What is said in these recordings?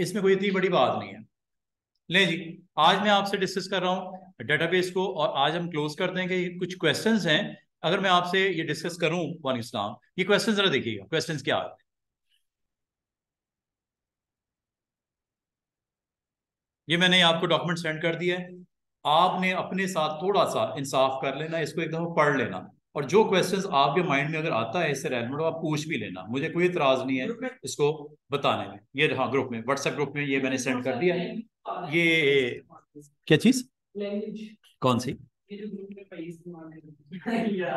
इसमें कोई इतनी बड़ी बात नहीं है। ले जी, आज मैं आपसे डिस्कस कर रहा हूँ डेटाबेस को, और आज हम क्लोज करते हैं कि कुछ क्वेश्चंस हैं। अगर मैं आपसे ये डिस्कस करूं वालेकुम इस्लाम, ये क्वेश्चन जरा देखिएगा, क्वेश्चंस क्या है। ये मैंने आपको डॉक्यूमेंट सेंड कर दिया है। आपने अपने साथ थोड़ा सा इंसाफ कर लेना, इसको एक दफा पढ़ लेना, और जो क्वेश्चंस आपके माइंड में अगर आता है इससे रेलेवेंट आप पूछ भी लेना, मुझे कोई इतराज नहीं है इसको बताने में। ये हाँ, ग्रुप में, व्हाट्सएप ग्रुप में ये मैंने सेंड कर दिया है। ये क्या चीज, कौन सी?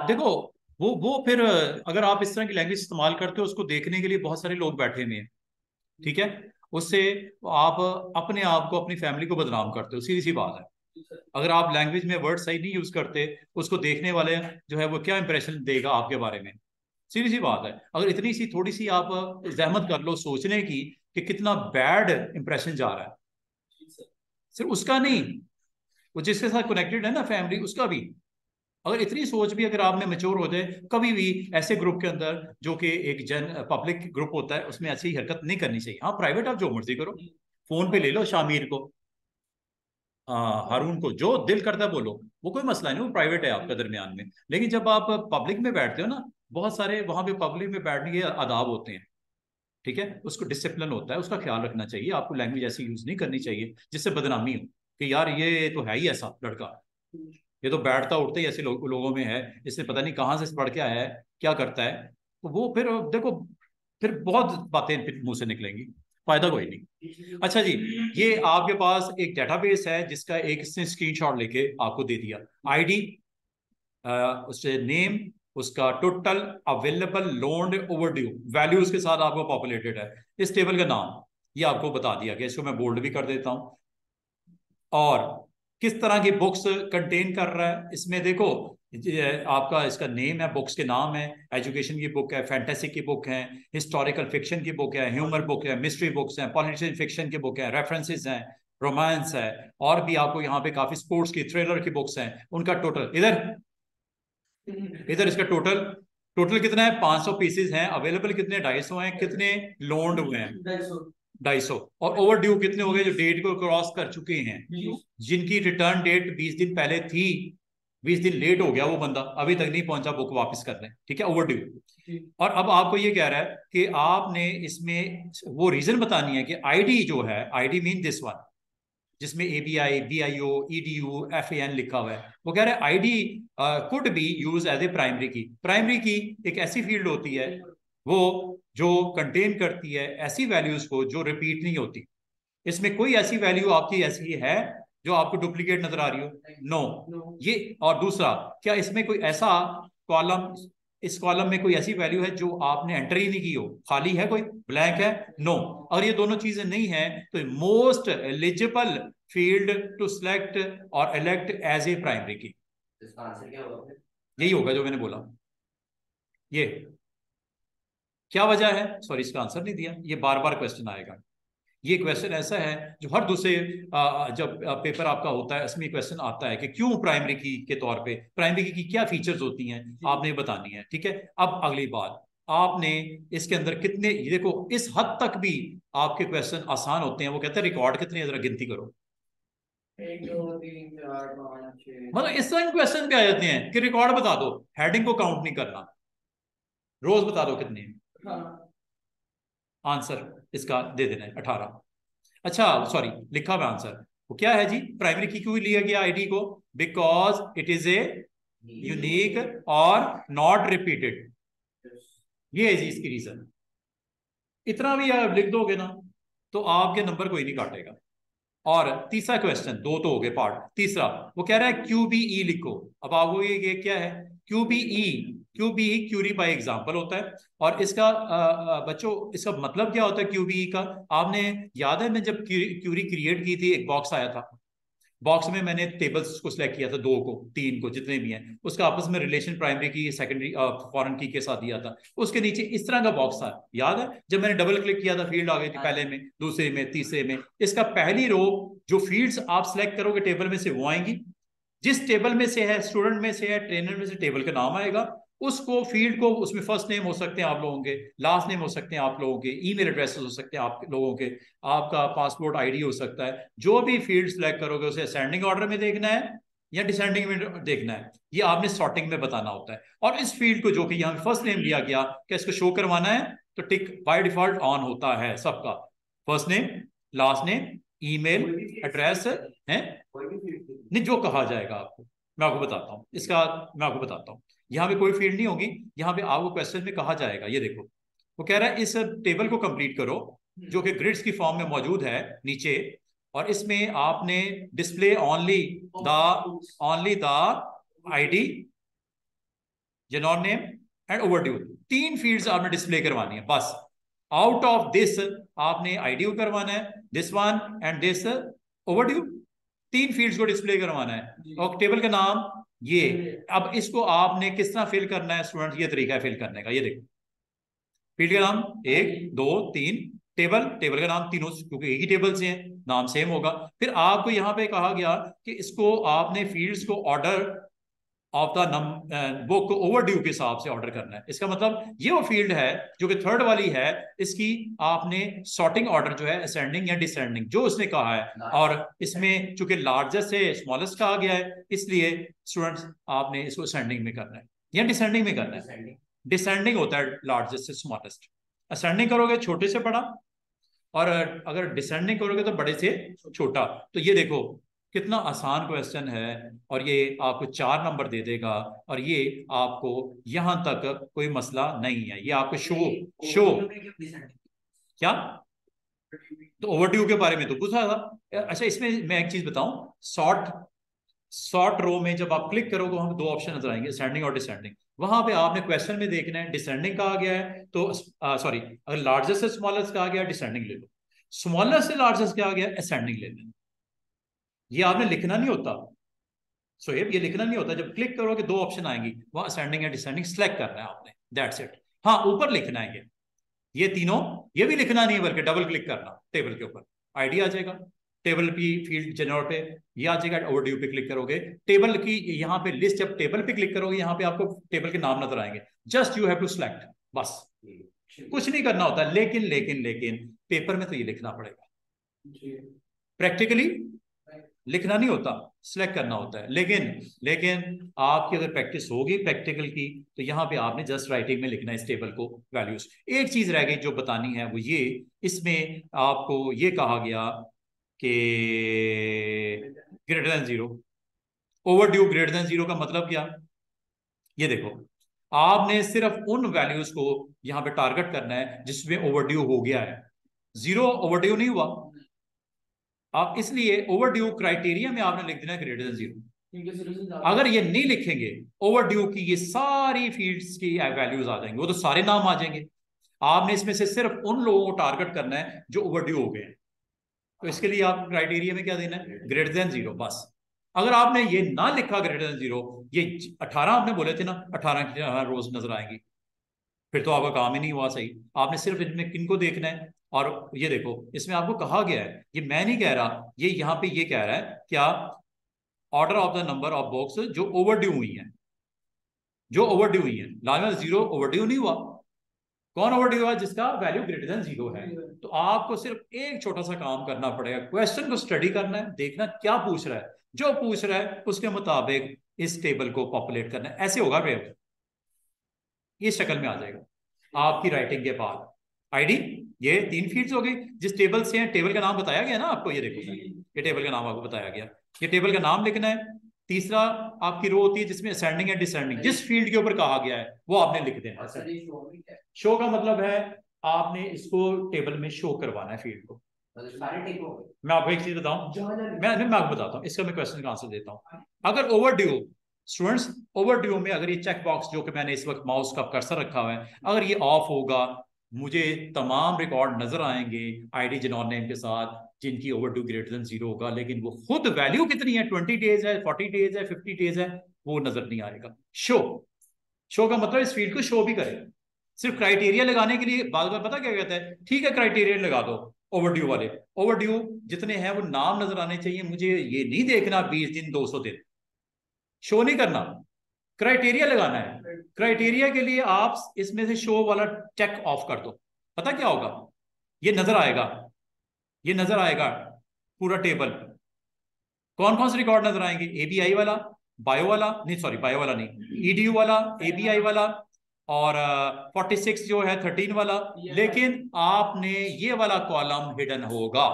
देखो, वो फिर अगर आप इस तरह की लैंग्वेज इस्तेमाल करते हो, उसको देखने के लिए बहुत सारे लोग बैठे हुए हैं, ठीक है। उससे आप अपने आप को, अपनी फैमिली को बदनाम करते हो, सीधी सी बात है। अगर आप लैंग्वेज में वर्ड सही नहीं यूज करते, उसको देखने वाले जो है वो क्या इंप्रेशन देगा आपके बारे में। सीधी सी बात है। अगर इतनी सी थोड़ी सी आप जहमत कर लो सोचने की कि कितना बैड इंप्रेशन जा रहा है, सिर्फ उसका नहीं, वो जिसके साथ कनेक्टेड है ना फैमिली, उसका भी। अगर इतनी सोच भी अगर आप में मेच्योर हो जाए, कभी भी ऐसे ग्रुप के अंदर जो कि एक जन पब्लिक ग्रुप होता है, उसमें ऐसी हरकत नहीं करनी चाहिए। हाँ, प्राइवेट आप जो मर्जी करो, फोन पे ले लो शामिर को, हारून को, जो दिल करता है बोलो, वो कोई मसला नहीं, वो प्राइवेट है आपका दरमियान में। लेकिन जब आप पब्लिक में बैठते हो ना, बहुत सारे वहां पे पब्लिक में बैठने के आदाब होते हैं, ठीक है। उसको डिसिप्लिन होता है, उसका ख्याल रखना चाहिए। आपको लैंग्वेज ऐसी यूज नहीं करनी चाहिए जिससे बदनामी हो कि यार ये तो है ही ऐसा लड़का, ये तो बैठता उठता ही ऐसे लोगों में है, इसने पता नहीं कहाँ से पढ़ के आया है, क्या करता है। तो वो फिर देखो, फिर बहुत बातें फिर मुंह से निकलेंगी, फायदा कोई नहीं। अच्छा जी, ये आपके पास एक डेटाबेस है जिसका एक इसने स्क्रीनशॉट लेके आपको दे दिया। आईडी, उससे नेम, उसका टोटल अवेलेबल लोन्ड ओवरड्यू वैल्यूज के साथ आपको पॉपुलेटेड है। इस टेबल का नाम ये आपको बता दिया गया, इसको मैं बोल्ड भी कर देता हूं। और किस तरह की बुक्स कंटेन कर रहा है इसमें देखो, आपका इसका नेम है, बुक्स के नाम है, एजुकेशन की बुक है, फैंटेसी की बुक है, हिस्टोरिकल फिक्शन की बुक है, ह्यूमर बुक है, मिस्ट्री बुक्स हैं, पॉलिटिशियन फिक्शन की बुक है, रेफरेंसेस हैं, रोमांस है, और भी आपको यहाँ पे काफी स्पोर्ट्स की, थ्रिलर की बुक्स हैं। उनका टोटल इधर, इधर इसका टोटल, टोटल कितना है? 500 पीसेस हैं अवेलेबल। कितने? 250 हैं। कितने लोन्ड हुए हैं? 250। और ओवर ड्यू कितने हो गए? जो डेट को क्रॉस कर चुके हैं, जिनकी रिटर्न डेट 20 दिन पहले थी, 20 दिन लेट हो गया वो बंदा, अभी तक नहीं पहुंचा बुक वापस करने, ठीक है, ओवर ड्यू। और अब आपको ये कह रहा है कि आपने इसमें वो रीजन बतानी है कि आईडी जो है, आईडी मीन दिस वन, जिसमें ABI, BIO, EDU, FAN लिखा हुआ है, वो कह रहा है ID could be use as a primary key. Primary key एक ऐसी फील्ड होती है वो जो कंटेन करती है ऐसी वैल्यूज को जो रिपीट नहीं होती। इसमें कोई ऐसी वैल्यू आपकी ऐसी है जो आपको डुप्लीकेट नजर आ रही हो? नो। ये, और दूसरा, क्या इसमें कोई ऐसा कॉलम, इस कॉलम में कोई ऐसी वैल्यू है जो आपने एंटर ही नहीं की हो, खाली है, कोई ब्लैंक है? नो। अगर ये दोनों चीजें नहीं है तो most eligible field to select और elect as a primary key, इसका आंसर क्या होगा? यही होगा जो मैंने बोला। ये क्या वजह है? सॉरी, इसका आंसर नहीं दिया, ये बार बार क्वेश्चन आएगा। ये क्वेश्चन ऐसा है जो हर दूसरे जब पेपर आपका होता है उसमें क्वेश्चन आता है कि क्यों प्राइमरी की के तौर पे, प्राइमरी की क्या फीचर्स होती हैं, आपने बतानी है, ठीक है। अब अगली बात, आपने इसके अंदर कितने, ये देखो इस हद तक भी आपके क्वेश्चन आसान होते हैं। वो कहते हैं रिकॉर्ड कितने, जरा गिनती करो। 1 2 3 4 5 6, मतलब इस तरह क्वेश्चन पे आ जाते हैं कि रिकॉर्ड बता दो, हेडिंग को काउंट नहीं करना, रोज बता दो कितने। आंसर इसका दे देना है 18। अच्छा सॉरी, लिखा हुआ आंसर वो क्या है जी? प्राइमरी की क्यों लिया गया आईडी को? Because it is a unique और नॉट रिपीटेड, ये है जी इसकी रीजन। इतना भी आप लिख दोगे ना तो आपके नंबर कोई नहीं काटेगा। और तीसरा क्वेश्चन, दो तो हो गए पार्ट, तीसरा वो कह रहा है QBE लिखो। अब आपको ये क्या है QBE? QBE query by example होता है। और इसका बच्चों, इसका मतलब क्या होता है QBE का? आपने याद है, मैं जब क्यूरी क्रिएट की थी, एक बॉक्स आया था, बॉक्स में मैंने टेबल्स को सिलेक्ट किया था, 2 को 3 को जितने भी हैं, उसका आपस में रिलेशन प्राइमरी की, सेकेंडरी, फॉरेन की के साथ दिया था। उसके नीचे इस तरह का बॉक्स था, याद है? जब मैंने डबल क्लिक किया था फील्ड आ गई थी, पहले में, दूसरे में, तीसरे में। इसका पहली रो, जो फील्ड्स आप सिलेक्ट करोगे टेबल में से वो आएंगी। जिस टेबल में से है, स्टूडेंट में से है, ट्रेनर में से, टेबल का नाम आएगा। उसको फील्ड को, उसमें फर्स्ट नेम हो सकते हैं आप लोगों के, लास्ट नेम हो सकते हैं आप लोगों के, ईमेल एड्रेसेस हो सकते हैं आप लोगों के, आपका पासपोर्ट आईडी हो सकता है। जो भी फील्ड सेलेक्ट करोगे उसे असेंडिंग ऑर्डर में देखना है या डिसेंडिंग में देखना है, ये आपने सॉर्टिंग में बताना होता है। और इस फील्ड को जो कि यहाँ फर्स्ट नेम लिया गया, क्या इसको शो करवाना है, तो टिक बाय डिफॉल्ट ऑन होता है सबका, first name, last name, email address है, नहीं जो कहा जाएगा आपको, मैं आपको बताता हूँ इसका, मैं आपको बताता हूँ। यहाँ पे कोई फील्ड नहीं होगी, यहाँ पे आपको क्वेश्चन में कहा जाएगा, ये देखो वो कह रहा है इस टेबल को कंप्लीट करो जो कि ग्रिड्स की फॉर्म में मौजूद है नीचे, और इसमें आपने display only the ID, xenon name and overdue, तीन फील्ड्स आपने डिस्प्ले करवानी है बस। आउट ऑफ दिस आपने आईडी करवाना है, this one and this overdue, तीन फील्ड्स को डिस्प्ले करवाना है। और टेबल का नाम ये, अब इसको आपने किस तरह फिल करना है स्टूडेंट, ये तरीका है फिल करने का, ये देखो फील्ड का नाम 1 2 3, टेबल, टेबल का नाम तीनों क्योंकि एक ही टेबल से हैं नाम सेम होगा। फिर आपको यहाँ पे कहा गया कि इसको आपने फील्ड्स को order of the book overdue के हिसाब से ऑर्डर करना है। इसका मतलब ये वो फील्ड है जो कि थर्ड वाली है, इसकी आपने सॉर्टिंग ऑर्डर जो है असेंडिंग या डिसेंडिंग जो उसने कहा है, और इसमें चूंकि लार्जेस्ट से स्मॉलेस्ट कहा गया है इसलिए स्टूडेंट्स आपने इसको असेंडिंग में करना है या डिसेंडिंग में करना है। डिसेंडिंग होता है लार्जेस्ट से स्मॉलेस्ट, असेंडिंग करोगे छोटे से बड़ा, और अगर डिसेंडिंग करोगे तो बड़े से छोटा। तो ये देखो कितना आसान क्वेश्चन है, और ये आपको 4 नंबर दे देगा, और ये आपको यहां तक कोई मसला नहीं है, ये आपको शो क्या, तो ओवरड्यू के बारे में तो पूछा था। अच्छा इसमें मैं एक चीज बताऊं, शॉर्ट रो में जब आप क्लिक करोगे वहां 2 ऑप्शन नजर आएंगे, असेंडिंग और डिसेंडिंग। वहां पे आपने क्वेश्चन में देखना है डिसेंडिंग कहा गया है तो सॉरी, अगर लार्जेस्ट से स्मॉलेस्ट कहा गया डिसेंडिंग ले लो, स्मॉलेस्ट से लार्जेस्ट कहा गया असेंडिंग ले लेना। ये आपने लिखना नहीं होता सोहेब, ये लिखना नहीं होता, जब क्लिक करोगे 2 ऑप्शन आएंगी, वहां असेंडिंग या डिसेंडिंग सेलेक्ट करना है आपने, दैट्स इट। हाँ ऊपर लिखना है ये तीनों, ये भी लिखना नहीं है बल्कि डबल क्लिक करना टेबल के ऊपर, आईडी आ जाएगा, टेबल की फील्ड जनरल पे ये आ जाएगा, ओवरड्यू पे क्लिक करोगे टेबल की यहाँ पे लिस्ट, जब टेबल पे क्लिक करोगे यहाँ पे आपको टेबल के नाम नजर आएंगे, just you have to select, बस कुछ नहीं करना होता। लेकिन लेकिन लेकिन पेपर में तो ये लिखना पड़ेगा, प्रैक्टिकली लिखना नहीं होता, सिलेक्ट करना होता है। लेकिन लेकिन आपकी अगर प्रैक्टिस होगी प्रैक्टिकल की, तो यहाँ पे आपने जस्ट राइटिंग में लिखना है इस टेबल को वैल्यूज। एक चीज रह गई जो बतानी है वो ये, इसमें आपको ये कहा गया कि greater than 0, overdue greater than 0 का मतलब क्या, ये देखो आपने सिर्फ उन वैल्यूज को यहाँ पे टारगेट करना है जिसमें ओवरड्यू हो गया है, 0 ओवरड्यू नहीं हुआ, आप इसलिए ओवरड्यू क्राइटेरिया में आपने लिख देना ग्रेटर देन 0। अगर ये नहीं लिखेंगे ओवरड्यू की, ये सारी फील्ड्स की वैल्यूज आ जाएंगे, वो तो सारे नाम आ जाएंगे। आपने इसमें से सिर्फ उन लोगों को टारगेट करना है जो ओवरड्यू हो गए हैं, तो इसके लिए आप क्राइटेरिया में क्या देना है, ग्रेटर देन 0 बस। अगर आपने ये ना लिखा ग्रेटर देन 0, ये 18 आपने बोले थे ना, 18 रोज नजर आएंगी, फिर तो आपका काम ही नहीं हुआ सही। आपने सिर्फ इनमें किनको देखना है, और ये देखो इसमें आपको कहा गया है, ये मैं नहीं कह रहा, ये यहाँ पे ये कह रहा है क्या, order of the number of books जो ओवरड्यू हुई है, जो ओवरड्यू हुई है, लाजमन 0 ओवरड्यू नहीं हुआ, कौन ओवरड्यू हुआ, जिसका वैल्यू ग्रेटर देन 0 है। तो आपको सिर्फ एक छोटा सा काम करना पड़ेगा, क्वेश्चन को स्टडी करना है, देखना क्या पूछ रहा है, जो पूछ रहा है उसके मुताबिक इस टेबल को पॉपुलेट करना है, ऐसे होगा पेपर, इस शक्ल में आ जाएगा आपकी राइटिंग के बाद। आईडी, ये 3 फील्ड्स हो गई जिस टेबल से हैं, टेबल का नाम बताया गया ना आपको, ये देखो ये टेबल का नाम आपको बताया गया, ये टेबल का नाम लिखना है। तीसरा आपकी रो होती है जिसमें असेंडिंग या डिसेंडिंग, जिस फील्ड के ऊपर कहा गया है वो आपने लिख देना। शो का मतलब है आपने इसको टेबल में शो करवाना है फील्ड को। मैं आपको एक चीज बताऊं, मैं आपको बताता हूँ इसका, मैं क्वेश्चन का आंसर देता हूँ। अगर ओवरड्यू स्टूडेंट्स, ओवरड्यू में अगर ये चेक बॉक्स जो कि मैंने इस वक्त माउस का कर्सर रखा हुआ है, अगर ये ऑफ होगा, मुझे तमाम रिकॉर्ड नजर आएंगे आईडी जनरल नेम के साथ जिनकी ओवरड्यू ग्रेटर देन 0 होगा, लेकिन वो खुद वैल्यू कितनी है, 20 डेज है, 40 डेज है, 50 डेज है, वो नजर नहीं आएगा। शो का मतलब इस फील्ड को शो भी करे, सिर्फ क्राइटेरिया लगाने के लिए बार बार पता क्या कहता है, ठीक है क्राइटेरिया लगा दो ओवरड्यू वाले, ओवरड्यू जितने हैं वो नाम नजर आने चाहिए, मुझे ये नहीं देखना 20 दिन 200 दिन, शो नहीं करना, क्राइटेरिया लगाना है। क्राइटेरिया के लिए आप इसमें से शो वाला टेक ऑफ कर दो। पता क्या होगा, ये नजर आएगा, ये नजर आएगा पूरा टेबल। कौन कौन से रिकॉर्ड नजर आएंगे, एबीआई वाला, बायो वाला, नहीं सॉरी बायो वाला नहीं, ईडीयू वाला, एबीआई वाला, और 46 जो है 13 वाला। लेकिन आपने ये वाला कॉलम हिडन होगा,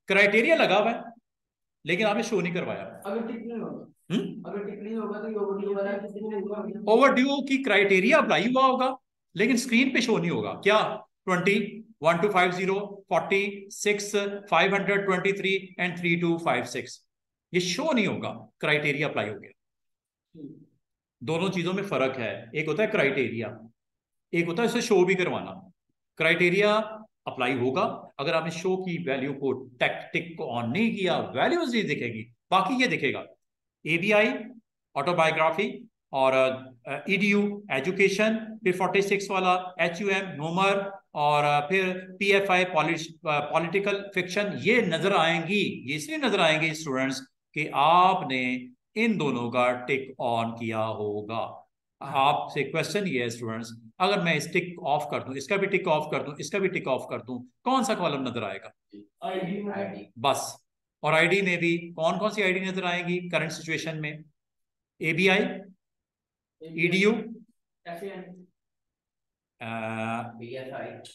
क्राइटेरिया लगा हुआ है लेकिन आपने शो नहीं करवाया। अगर टिक नहीं होगा, अगर टिक नहीं होगा तो ओवरड्यू वाला, ओवरड्यू की क्राइटेरिया अप्लाई हुआ होगा लेकिन स्क्रीन पे शो नहीं होगा। क्या 20, 1250, 46, 523 एंड 3256 ये शो नहीं होगा, क्राइटेरिया अप्लाई हो गया। दोनों चीजों में फर्क है, एक होता है क्राइटेरिया, एक होता है इसे शो भी करवाना। क्राइटेरिया अप्लाई होगा अगर आपने शो की वैल्यू को टिक को ऑन नहीं किया, वैल्यूज नहीं दिखेगी, बाकी ये दिखेगा एबीआई, ऑटोबायोग्राफी, और ईडीयू एजुकेशन, फिर 46 वाला एचयूएम नोमर, और फिर पीएफआई पॉलिटिकल फिक्शन। ये नजर आएंगी, ये इसलिए नजर आएंगे स्टूडेंट्स कि आपने इन दोनों का टिक ऑन किया होगा। आपसे क्वेश्चन ये है स्टूडेंट्स, अगर मैं इस टिक ऑफ कर दूं, इसका भी टिक ऑफ कर दूं, इसका भी टिक ऑफ कर दूं, कौन सा कॉलम नजर आएगा? आईडी। बस। और आईडी में भी कौन कौन सी आईडी नजर आएंगी करंट सिचुएशन में? ABI, EDU,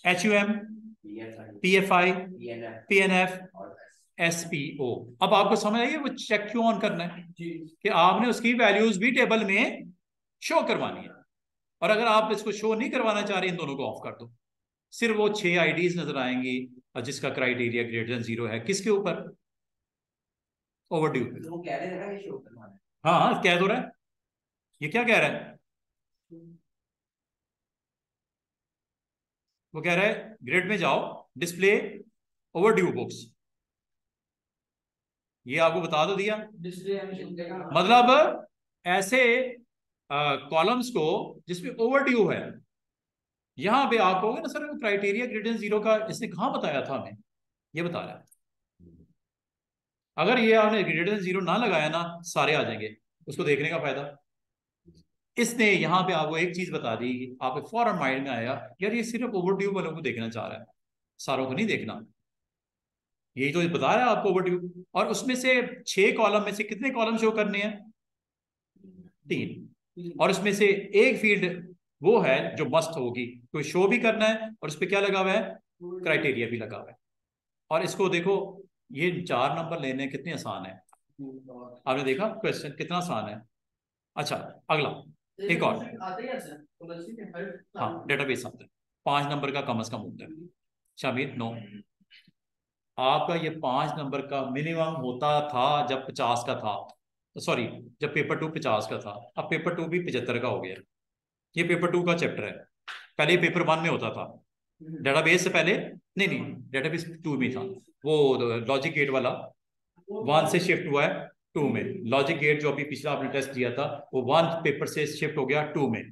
HUM, PFI, PNF, SPO. अब आपको समझ आइए वो चेक क्यों ऑन करना है कि आपने उसकी वैल्यूज भी टेबल में शो करवानी है। और अगर आप इसको शो नहीं करवाना चाह रहे, इन दोनों को ऑफ कर दो, सिर्फ वो 6 आईडीज नजर आएंगी और जिसका क्राइटेरिया ग्रेटर देन 0 है। किसके ऊपर? ओवरड्यू पे। वो कह रहे हैं ना ये शो करवाना है। हाँ हाँ कह दो रहा है, ये क्या कह रहा है? वो कह रहा है ग्रेड में जाओ, डिस्प्ले ओवरड्यू बुक्स, ये आपको बता दो दिया। मतलब ऐसे कॉलम्स को जिसमें ओवरड्यू है, यहां पे आप कहोगे ना सर वो क्राइटेरिया ग्रेटर देन 0 का इसने कहां बताया था हमें, ये बता रहा है। अगर ये आपने ग्रेटर देन 0 ना लगाया ना, सारे आ जाएंगे, उसको देखने का फायदा। इसने यहाँ पे आपको एक चीज बता दी, आपके फौरन माइंड में आया यार ये सिर्फ ओवरड्यू वालों को देखना चाह रहा है, सारों को नहीं देखना। यही तो बता रहा है आपको ओवरड्यू। और उसमें से 6 कॉलम में से कितने कॉलम शो करने हैं? 3। और उसमें से एक फील्ड वो है जो मस्ट होगी, कोई शो भी करना है और उस पर क्या लगा हुआ है? क्राइटेरिया भी लगा हुआ है। और इसको देखो, ये 4 नंबर लेने कितने आसान है, आपने देखा क्वेश्चन कितना आसान है। अच्छा अगला एक और, हाँ डेटाबेस आता है, 5 नंबर का कम से कम होता है। शामिर 9, आपका ये 5 नंबर का मिनिमम होता था जब 50 का था, सॉरी जब पेपर 2 50 का था, अब पेपर 2 भी 75 का हो गया। ये पेपर 2 का चैप्टर है, पहले ये पेपर 1 में होता था, डेटाबेस से पहले नहीं नहीं डेटाबेस 2 में था। वो लॉजिक गेट वाला 1 से शिफ्ट हुआ है 2 में। लॉजिक गेट जो अभी पिछला आपने टेस्ट दिया था वो 1 पेपर से शिफ्ट हो गया 2 में।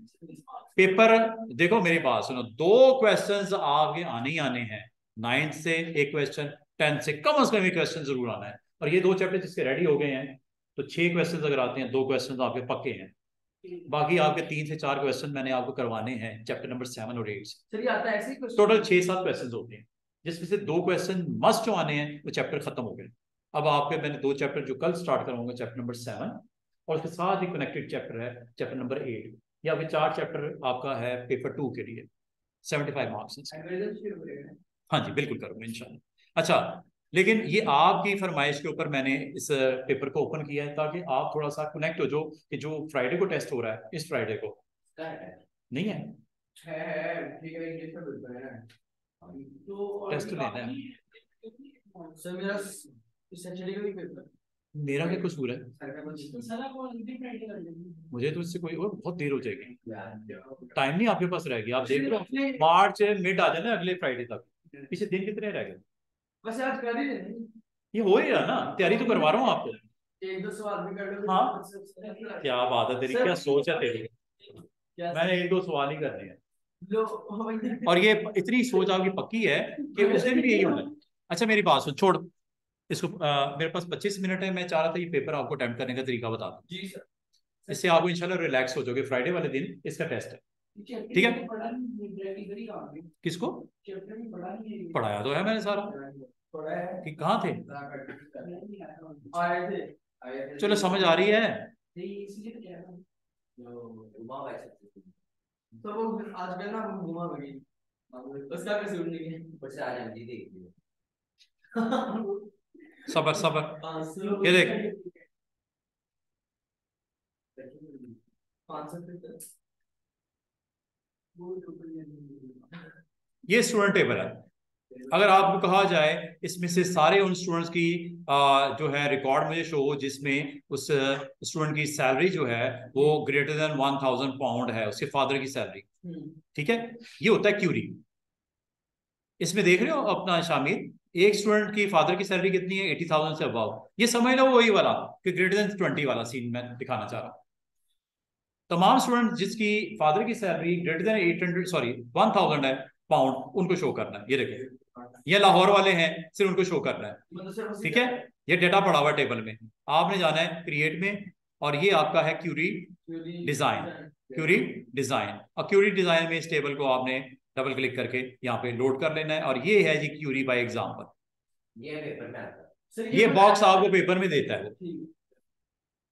पेपर देखो मेरी बात सुनो, 2 क्वेश्चंस आपके आने ही आने हैं, 9th से एक क्वेश्चन, 10th से कम से कम एक क्वेश्चन जरूर आना है। और ये 2 चैप्टर जिसके रेडी हो गए हैं तो 6 क्वेश्चन अगर आते हैं, 2 क्वेश्चन आपके पक्के हैं, बाकी आपके 3 से 4 क्वेश्चन मैंने आपको करवाने हैं चैप्टर नंबर 7 और 8 से। टोटल 6-7 क्वेश्चन होते हैं जिसमें से 2 क्वेश्चन मस्ट जो आने हैं वो चैप्टर खत्म हो गए। अब आपके मैंने 2 चैप्टर जो कल स्टार्ट करवाऊंगा, चैप्टर नंबर 7 और उसके साथ ही कनेक्टेड चैप्टर है चैप्टर नंबर 8। या फिर 4 चैप्टर आपका है पेपर 2 के लिए, 75 मार्क्स। हाँ जी बिल्कुल करूंगा इंशाल्लाह। अच्छा लेकिन ये आपकी फरमाइश के ऊपर मैंने इस पेपर को ओपन किया है ताकि आप थोड़ा सा कनेक्ट हो जो कि जो फ्राइडे को टेस्ट हो रहा है, इस फ्राइडे को नहीं है टेस्ट तो लेना है। मेरा क्या कसूर है? मुझे तो इससे कोई और बहुत देर हो जाएगी, टाइम नहीं आपके पास रह गया। आप देख लो मार्च मिड आ जाए ना अगले फ्राइडे तक, पीछे दिन कितने रह गए? बस आज कर ही लेंगे, ये हो ही रहा ना, तैयारी तो करवा रहा हूँ आपको। 1-2 सवाल भी कर लो। हाँ क्या बात है तेरी, क्या सोच है तेरी, मैंने 1-2 सवाल ही करने हैं। और ये इतनी सोच आपकी पक्की है कि उस दिन भी यही होना है। अच्छा मेरी बात सुन, छोड़ इसको, मेरे पास 25 मिनट है, मैं चाह रहा था ये पेपर आपको अटेम्प्ट करने का तरीका बता दूं। जी सर। इससे आपको इंशाल्लाह रिलैक्स हो जाओगे। फ्राइडे वाले दिन इसका टेस्ट है, ठीक है। किसको पढ़ाया तो है मैंने सारा, कि कहाँ थे? चलो समझ आ रही है। तो वो आजकल ना घुमा गई उसका कसूर नहीं है, बस आज हम जी देख लियो। सबर सबर, ये देख ये स्टूडेंट टेबल है। अगर आपको कहा जाए इसमें से सारे उन स्टूडेंट्स की जो है रिकॉर्ड मुझे शो हो जिसमें उस स्टूडेंट की सैलरी जो है वो ग्रेटर देन 1000 पाउंड है, उसके फादर की सैलरी, ठीक है, ये होता है क्यूरी। इसमें देख रहे हो अपना शामिल, एक स्टूडेंट की फादर की सैलरी कितनी है? 80,000 से अबव। ये समझ लो वही वाला कि ग्रेटर देन 20 वाला सीन मैं दिखाना चाह रहा हूँ। तमाम स्टूडेंट जिसकी फादर की सैलरी ग्रेटर देन 800 सॉरी 1000 है पाउंड, उनको शो करना है। ये देखिए, ये लाहौर वाले हैं, सिर्फ उनको शो करना है, ठीक है। ये डेटा पड़ा हुआ टेबल में, आपने जाना है क्रिएट में, और ये आपका है क्यूरी डिजाइन। क्यूरी डिजाइन, और क्यूरी डिजाइन में इस टेबल को आपने डबल क्लिक करके यहाँ पे लोड कर लेना है, और ये है जी क्यूरी बाय एग्जांपल। ये पेपर में आता है, ये बॉक्स आपको पेपर में देता है वो,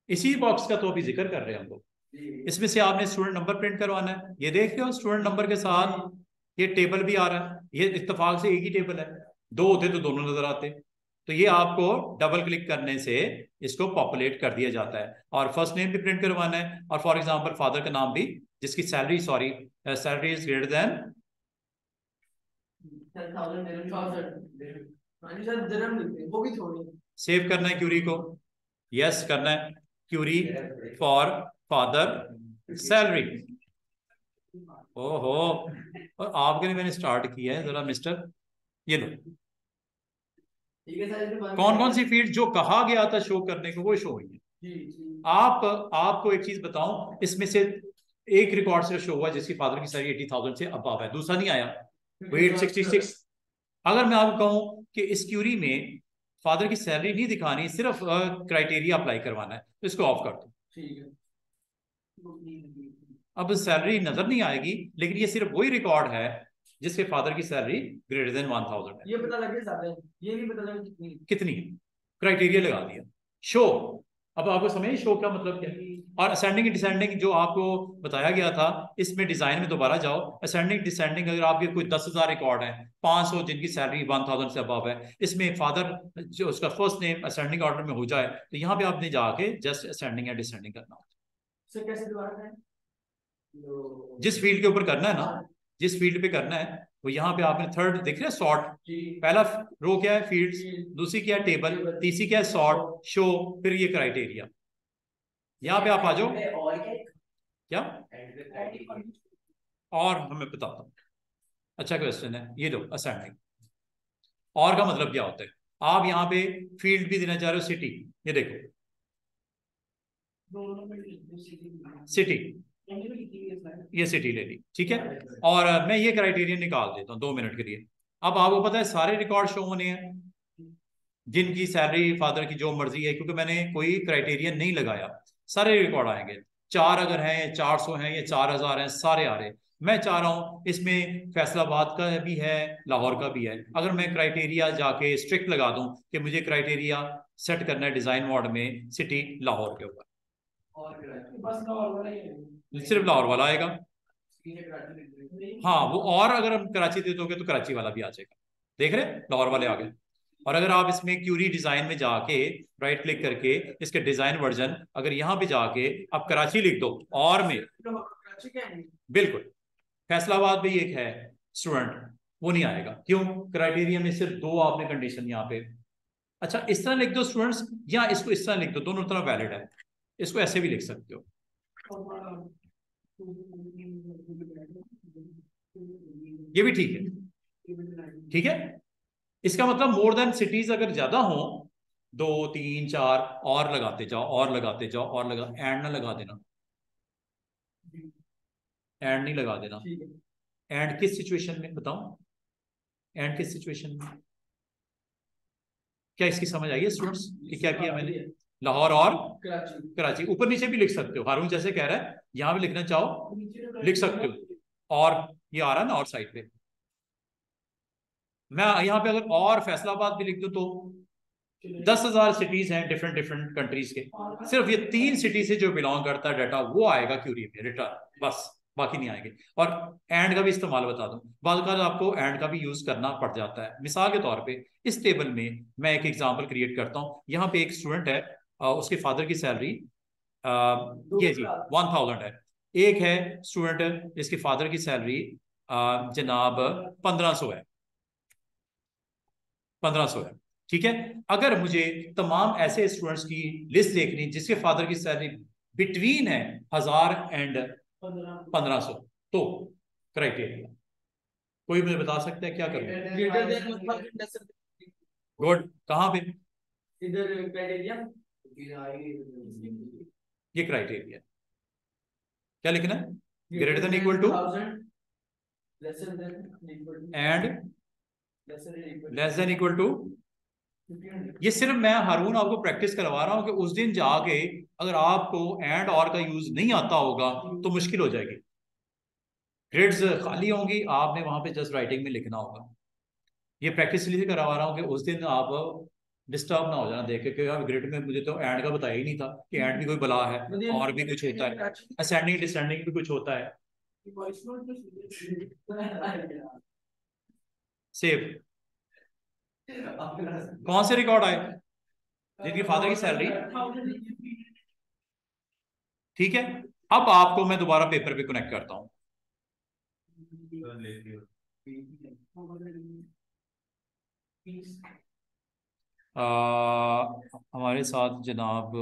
इसी बॉक्स का तो अभी जिक्र कर रहे हैं हम लोग। इसमें से आपने स्टूडेंट नंबर प्रिंट करवाना है। ये देख रहे हो स्टूडेंट नंबर के साथ ये टेबल भी आ रहा है। ये इत्तेफाक से एक ही टेबल है, दो होते तो दोनों नजर आते। तो ये आपको डबल क्लिक करने से इसको पॉपुलेट कर दिया जाता है, और फर्स्ट नेम भी प्रिंट करवाना है, और फॉर एग्जांपल फादर का नाम भी, जिसकी salary sorry salary is greater than 10,000 वो भी थोड़ी। सेव करना है क्यूरी को, यस करना है, क्यूरी फॉर फादर सैलरी। ओहो, और आपके लिए मैंने स्टार्ट किया है जरा मिस्टर, ये लो कौन कौन सी फील्ड जो कहा गया था शो करने को वो शो हुई है। आपको एक चीज बताऊं, इसमें से एक रिकॉर्ड से शो हुआ जिसकी फादर की सैलरी 80,000 से अबव है, दूसरा नहीं आया, वो 866। अगर मैं आपको कहूं कि इस क्यूरी में फादर की सैलरी नहीं दिखानी, सिर्फ क्राइटेरिया अप्लाई करवाना है, तो इसको ऑफ कर दो। अब सैलरी नजर नहीं आएगी, लेकिन ये सिर्फ वही रिकॉर्ड है जिसके फादर की सैलरी ग्रेटर देन 1000 है। ये पता लग गया, ये नहीं पता लगा कितनी है, क्राइटेरिया लगा दिया, शो। अब आपको समझ शो का मतलब क्या है। और असेंडिंग डिसेंडिंग जो आपको बताया गया था, इसमें डिजाइन में दोबारा जाओ, असेंडिंग डिसेंडिंग अगर आपके कोई 10,000 रिकॉर्ड है, 500 जिनकी सैलरी 1000 से अबव है, इसमें फादर जो उसका फर्स्ट नेम असेंडिंग ऑर्डर में हो जाए, तो यहाँ पे आपने जाके जस्ट असेंडिंग या डिसेंडिंग करना होता है। कैसे दोबारा है? जिस फील्ड के ऊपर करना है ना, जिस फील्ड पे करना है, वो यहाँ पे आपने थर्ड देख रहे हैं सॉर्ट, पहला रो क्या है फील्ड्स, दूसरी क्या है टेबल, तीसरी क्या है सॉर्ट शो, फिर ये क्राइटेरिया। यहाँ पे आप आ जाओ, क्या और हमें बताता हूँ, अच्छा क्वेश्चन है ये। लो असेंडिंग, और का मतलब क्या होता है। आप यहाँ पे फील्ड भी देना चाह रहे हो सिटी, ये देखो सिटी, ये सिटी ले ली, ठीक है। और मैं ये क्राइटेरिया निकाल देता हूँ 2 मिनट के लिए। अब आपको पता है सारे रिकॉर्ड शो होने हैं जिनकी सैलरी फादर की जो मर्जी है, क्योंकि मैंने कोई क्राइटेरिया नहीं लगाया, सारे रिकॉर्ड आएंगे। 4 अगर हैं, 400 हैं, ये 4000 हैं, सारे आ रहे। मैं चाह रहा हूँ इसमें फैसलाबाद का भी है, लाहौर का भी है। अगर मैं क्राइटेरिया जाके स्ट्रिक्ट लगा दूं कि मुझे क्राइटेरिया सेट करना है डिजाइन मोड में सिटी लाहौर के ऊपर, सिर्फ लाहौर वाला आएगा। हाँ वो, और अगर हम कराची दे दोगे तो कराची वाला भी आ जाएगा, देख रहे लाहौर वाले आ गए। और अगर आप इसमें क्यूरी डिजाइन में जाके राइट क्लिक करके इसके डिजाइन वर्जन अगर यहाँ पे जाके आप कराची लिख दो, और में बिल्कुल फैसलाबाद भी एक है स्टूडेंट, वो नहीं आएगा। क्यों? क्राइटेरिया में सिर्फ 2 आपने कंडीशन यहाँ पे। अच्छा इस तरह लिख दो स्टूडेंट्स, या इसको इस तरह लिख दो, दोनों तरह वैलिड है। इसको ऐसे भी लिख सकते हो, ये भी ठीक है, ठीक है। इसका मतलब मोर देन सिटीज अगर ज्यादा हो, 2 3 4 और लगाते जाओ, और लगाते जाओ, और लगा, एंड ना लगा देना, एंड नहीं लगा देना। एंड किस सिचुएशन में बताओ, एंड किस सिचुएशन में, क्या इसकी समझ आई है स्टूडेंट्स कि क्या किया मैंने? लाहौर और कराची। कराची। ऊपर नीचे भी लिख सकते हो, हारून जैसे कह रहा है, यहां भी लिखना चाहो लिख सकते हो। और ये आ रहा है ना और साइड पे, मैं यहाँ पे अगर और फैसलाबाद भी लिख दूं तो 10,000 सिटीज हैं डिफरेंट डिफरेंट कंट्रीज के, सिर्फ ये 3 सिटी से जो बिलोंग करता है डाटा वो आएगा क्यूरी में रिटर्न, बस बाकी नहीं आएंगे। और एंड का भी इस्तेमाल बता दूं, बाद आपको एंड का भी यूज करना पड़ जाता है। मिसाल के तौर पे इस टेबल में मैं एक एग्जांपल क्रिएट करता हूं। यहाँ पे एक स्टूडेंट है, उसके फादर की सैलरी ये जी 1000 है। एक है स्टूडेंट जिसके फादर की सैलरी जनाब 1500 है, 1500 है। ठीक है, अगर मुझे तमाम ऐसे स्टूडेंट्स की लिस्ट देखनी जिसके फादर की सैलरी बिटवीन है 1000 एंड 1500, तो क्राइटेरिया कोई मुझे बता सकता है क्या करूं? गुड, कहां पे इधर क्राइटेरिया, ये क्राइटेरिया क्या लिखना है? Greater than equal to and less than equal to. ये सिर्फ मैं हारून आपको प्रैक्टिस करवा रहा हूं कि उस दिन जाके अगर आपको एंड और का यूज नहीं आता होगा तो मुश्किल हो जाएगी, ग्रिड्स खाली होंगी, आपने वहां पे जस्ट राइटिंग में लिखना होगा। ये प्रैक्टिस इसलिए करवा रहा हूँ कि उस दिन आप डिस्टर्ब ना हो जाना देख के, क्योंकि ग्रिड में मुझे तो एंड का बताया ही नहीं था कि एंड भी कोई बला है और भी कुछ होता है, असेंडिंग डिसेंडिंग भी कुछ होता है। सेव कौन से रिकॉर्ड आए? जिनकी फादर की सैलरी, ठीक है। अब आपको मैं दोबारा पेपर पे कनेक्ट करता हूं। हमारे साथ जनाब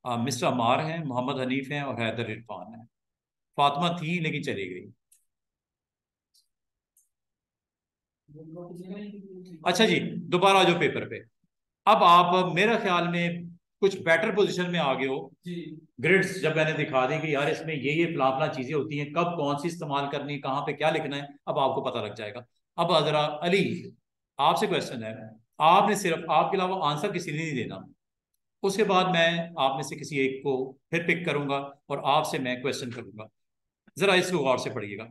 मिस्टर अमार हैं, मोहम्मद हनीफ हैं और हैदर इरफान हैं। फातिमा थी लेकिन चली गई। अच्छा जी, दोबारा जो पेपर पे, अब आप मेरे ख्याल में कुछ बेटर पोजीशन में आ गए हो। ग्रिड्स जब मैंने दिखा दी कि यार इसमें ये फला फला चीजें होती हैं, कब कौन सी इस्तेमाल करनी, कहाँ पे क्या लिखना है, अब आपको पता लग जाएगा। अब जरा अली, आपसे क्वेश्चन है, आपने सिर्फ आपके अलावा आंसर किसी ने नहीं देना। उसके बाद मैं आप में से किसी एक को फिर पिक करूंगा और आपसे मैं क्वेश्चन करूंगा। जरा इसको गौर से पढ़िएगा।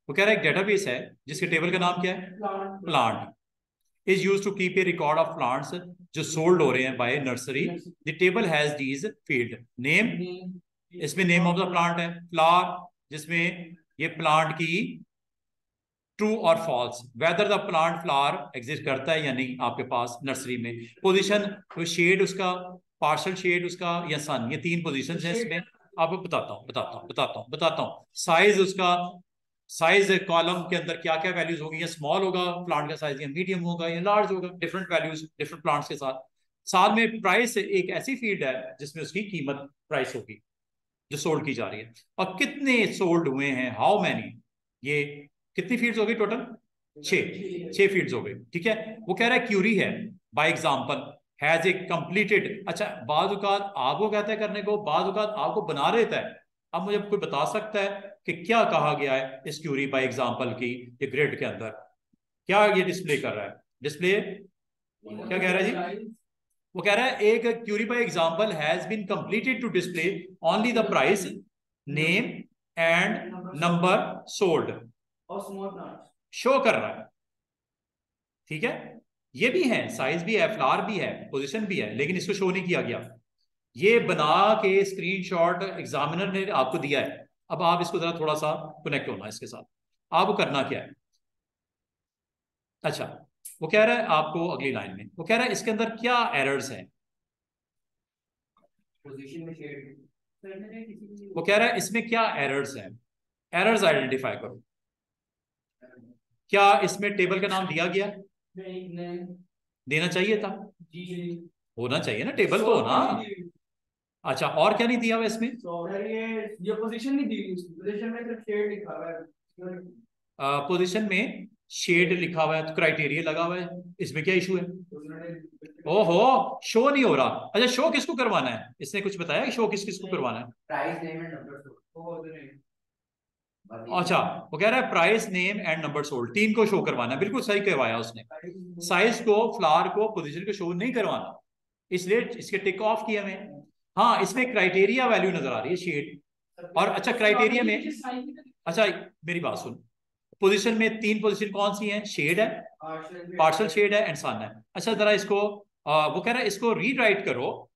वो कह रहा है एक डेटाबेस है जिसके टेबल का नाम क्या है? Plant is use to keep a record of plants जो सोल्ड हो रहे हैं by nursery. The table has these field name, इसमें नेम ऑफ द प्लांट है। फ्लावर, जिसमें ये प्लांट की ट्रू और false, whether the plant flower exist करता है या नहीं आपके पास नर्सरी में। पोजीशन, शेड उसका, पार्शल शेड उसका या सन, ये 3 पोजीशन है इसमें। आपको बताता हूँ। साइज उसका, साइज कॉलम के अंदर क्या क्या वैल्यूज होगी, या स्मॉल होगा प्लांट का साइज, या मीडियम होगा या लार्ज होगा, डिफरेंट वैल्यूज डिफरेंट प्लांट्स के साथ। साथ में प्राइस, एक ऐसी फील्ड है जिसमें उसकी कीमत प्राइस होगी जो सोल्ड की जा रही है, और कितने सोल्ड हुए हैं, हाउ मैनी। ये कितनी फील्ड्स हो गई टोटल? 6 फील्ड्स हो गई। ठीक है, वो कह रहा है क्यूरी है bye example has a completed. अच्छा, बाद औकात आपको कहता है करने को, बाद औकात आपको बना देता है। अब मुझे कोई बता सकता है कि क्या कहा गया है इस क्यूरी बाय एग्जांपल की ये ग्रिड के अंदर, क्या ये डिस्प्ले कर रहा है? डिस्प्ले क्या कह रहा है जी? वो कह रहा है एक query by example has been completed to display only the price, name and number sold, show कर रहा है। ठीक है, ये भी है, साइज भी है, फ्लावर भी है, पोजीशन भी है, लेकिन इसको शो नहीं किया गया। ये बना के स्क्रीनशॉट एग्जामिनर ने आपको दिया है। अब आप इसको जरा थोड़ा सा कनेक्ट होना इसके साथ, आपको करना क्या है। अच्छा, वो कह रहा है आपको अगली लाइन में, वो कह रहा है इसके अंदर क्या एरर्स हैं। वो कह रहा है इसमें क्या एरर्स हैं, एरर्स आइडेंटिफाई करो। क्या इसमें टेबल का नाम दिया गया? देना चाहिए था, होना चाहिए ना, टेबल तो होना। अच्छा, और क्या नहीं दिया हुआ इसमें? ये पोजीशन नहीं दी, पोजीशन में सिर्फ शेड लिखा हुआ है। पोजीशन में शेड लिखा हुआ है तो क्राइटेरिया लगा हुआ है, इसमें क्या इशू है? ओहो, शो नहीं हो रहा। अच्छा, शो किसको करवाना है? इसने कुछ बताया कि शो किस किसको करवाना है? Price name and number. अच्छा, वो कह रहा है price name and number sold 3 को शो करवाना है, बिल्कुल सही करवाया उसने। साइज को, फ्लावर को, पोजीशन को शो नहीं करवाना। इसलिए इसके टिक ऑफ किए हमें। हाँ, इसमें क्राइटेरिया वैल्यू नजर आ रही है, शेड। और अच्छा क्राइटेरिया में, अच्छा मेरी बात सुन, पोजीशन में 3 पोजीशन कौन सी हैं? शेड है, पार्शल शेड है एंड सन है। अच्छा जरा इसको वो कह रहा है इसको रीराइट करो,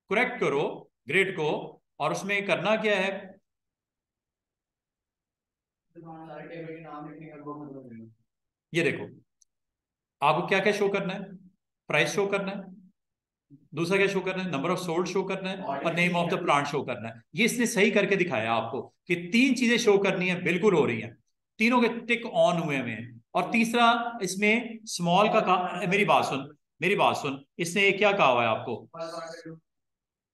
करेक्ट करो ग्रिड को, और उसमें करना क्या है? ये देखो, आपको क्या क्या शो करना है? प्राइस शो करना है, दूसरा क्या शो करना है? नंबर ऑफ सोल्ड शो करना है, और name of the plant show करना है। ये इसने सही करके दिखाया आपको कि 3 चीजें शो करनी है, बिल्कुल हो रही हैं, तीनों के टिक ऑन हुए हुए हैं। और तीसरा इसमें स्मॉल का मेरी बात सुन, मेरी बात सुन, इसने क्या कहा हुआ है आपको?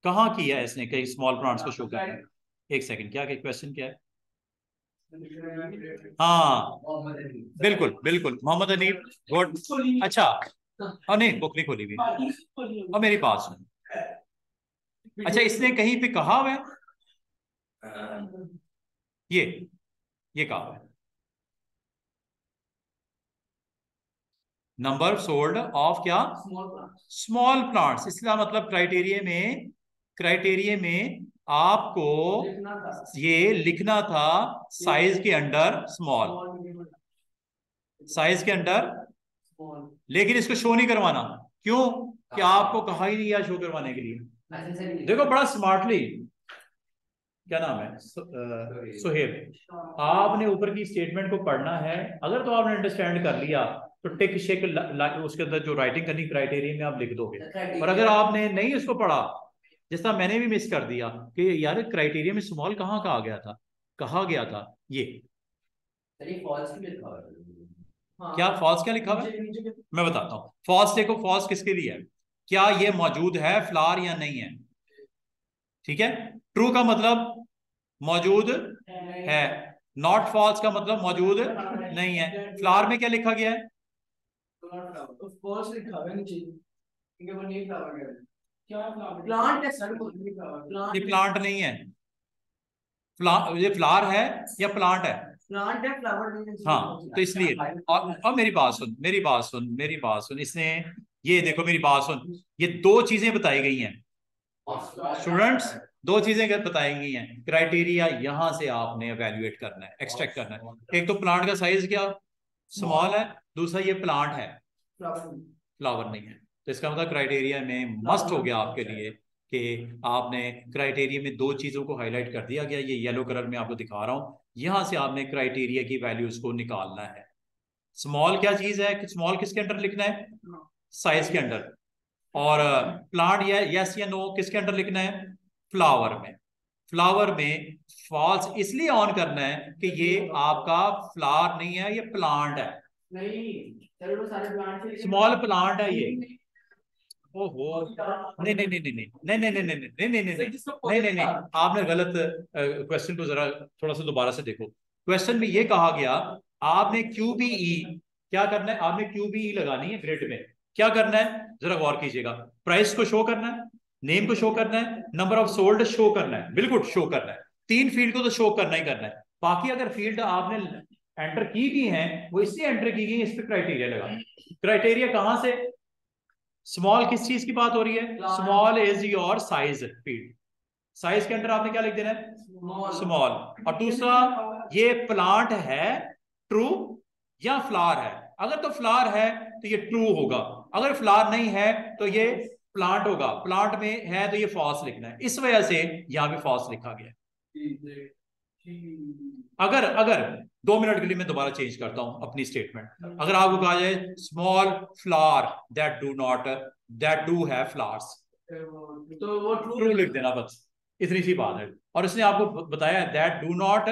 कहाँ किया है इसने कहीं स्मॉल प्लांट्स को शो करना है? एक सेकंड, क्या क्वेश्चन क्या है? हाँ बिल्कुल बिल्कुल, मोहम्मद अनीफ, गुड। अच्छा, और नहीं बुक नहीं खोली हुई। और मेरी बात सुन, अच्छा इसने कहीं पे कहा हुआ है ये ये कहा हुआ है नंबर सोल्ड ऑफ क्या? Small plants. इसका मतलब क्राइटेरिया में आपको ये लिखना था, साइज के अंडर स्मॉल, साइज के अंडर, लेकिन इसको शो नहीं करवाना। क्यों? कि आपको कहा ही नहीं या शो करवाने के लिए। देखो बड़ा स्मार्टली, क्या नाम है, सुहेब, आपने ऊपर की स्टेटमेंट को पढ़ना है। अगर तो आपने अंडरस्टैंड कर लिया तो टिक शेक उसके अंदर जो राइटिंग करनी क्राइटेरिया में आप लिख दोगे। और अगर आपने नहीं उसको पढ़ा, जिस तरह मैंने भी मिस कर दिया कि यार क्राइटेरिया में स्मॉल कहाँ कहा गया था, कहा गया था ये क्या फॉल्स, क्या लिखा हुआ है मैं बताता हूँ। फॉल्स देखो, फॉल्स किसके लिए है? क्या ये मौजूद है फ्लावर या नहीं है? ठीक है। ट्रू का मतलब मौजूद है, नॉट फॉल्स का मतलब मौजूद नहीं है। फ्लावर में क्या लिखा गया है? प्लांट है सर, ये प्लांट नहीं है, ये फ्लावर है या प्लांट है? प्लांट है, फ्लावर नहीं है। हाँ तो इसलिए, और मेरी बात सुन, मेरी बात सुन, मेरी बात सुन, इसने ये देखो मेरी बात सुन, ये 2 चीजें बताई गई हैं स्टूडेंट्स, 2 चीजें बताई गई हैं। क्राइटेरिया यहां से आपने एवेल्युएट करना है, एक्सट्रैक्ट करना है। एक तो प्लांट का साइज क्या स्मॉल है, दूसरा ये प्लांट है, फ्लावर नहीं है। तो इसका मतलब क्राइटेरिया में मस्ट हो गया आपके लिए कि आपने क्राइटेरिया में 2 चीजों को हाईलाइट कर दिया गया। ये येलो कलर में आपको दिखा रहा हूं, यहां से आपने क्राइटेरिया की वैल्यूज को निकालना है। स्मॉल क्या चीज है, कि स्मॉल किसके अंडर लिखना है? साइज के अंडर। और प्लांट या यस या नो किसके अंडर लिखना है? फ्लावर में। फ्लावर में फॉल्स इसलिए ऑन करना है कि ये आपका फ्लावर नहीं है, ये प्लांट है, स्मॉल प्लांट है ये। ओहो, नहीं नहीं नहीं नहीं नहीं नहीं नहीं नहीं नहीं नहीं नहीं नहीं नहीं नहीं नहीं, आपने गलत क्वेश्चन को जरा थोड़ा सा दोबारा से देखो। क्वेश्चन में ये कहा गया आपने QBE क्या करना है, आपने QBE लगानी है ग्रिड में। क्या करना है जरा गौर कीजिएगा, प्राइस को शो करना है, नेम को शो करना है, नंबर ऑफ सोल्ड शो करना है, बिल्कुल शो करना है। 3 फील्ड को तो शो करना ही करना है। बाकी अगर फील्ड आपने एंटर की भी है वो इसलिए एंटर की गई, इस पर क्राइटेरिया लगा। क्राइटेरिया कहां से? स्मॉल किस चीज की बात हो रही है? Small is your size field, size के अंदर आपने क्या लिख देना है? स्मॉल। और दूसरा ये प्लांट है ट्रू या फ्लावर है? अगर तो फ्लावर है तो ये ट्रू होगा, अगर फ्लावर नहीं है तो ये प्लांट होगा। प्लांट में है तो ये फॉल्स लिखना है, इस वजह से यहां पे फॉल्स लिखा गया है। अगर अगर 2 मिनट के लिए मैं दोबारा चेंज करता हूं अपनी स्टेटमेंट। अगर आपको कहा जाए small flower that do have flowers, तो वो ट्रू लिख देना, बस इतनी सी बात है। और इसने आपको बताया that do not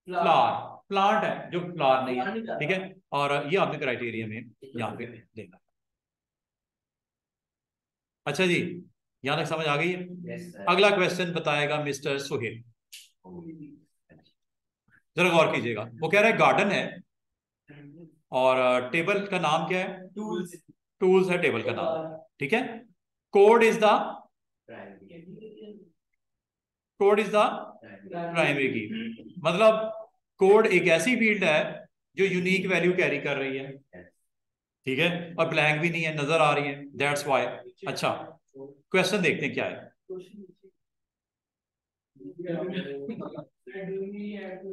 flower, plant है जो फ्लावर नहीं है, ठीक है। और ये आपने क्राइटेरिया में यहाँ पे देना। अच्छा जी, यहां तक समझ आ गई है? अगला क्वेश्चन बताएगा मिस्टर सुहेल, जरा गौर कीजिएगा। वो कह रहा है गार्डन है और टेबल का नाम क्या है? टूल्स है टेबल का नाम, ठीक है। कोड इज द प्राइमरी की, मतलब कोड एक ऐसी फील्ड है जो यूनिक वैल्यू कैरी कर रही है, ठीक है, और ब्लैंक भी नहीं है, नजर आ रही है, दैट्स वाई। अच्छा, क्वेश्चन देखते हैं क्या है।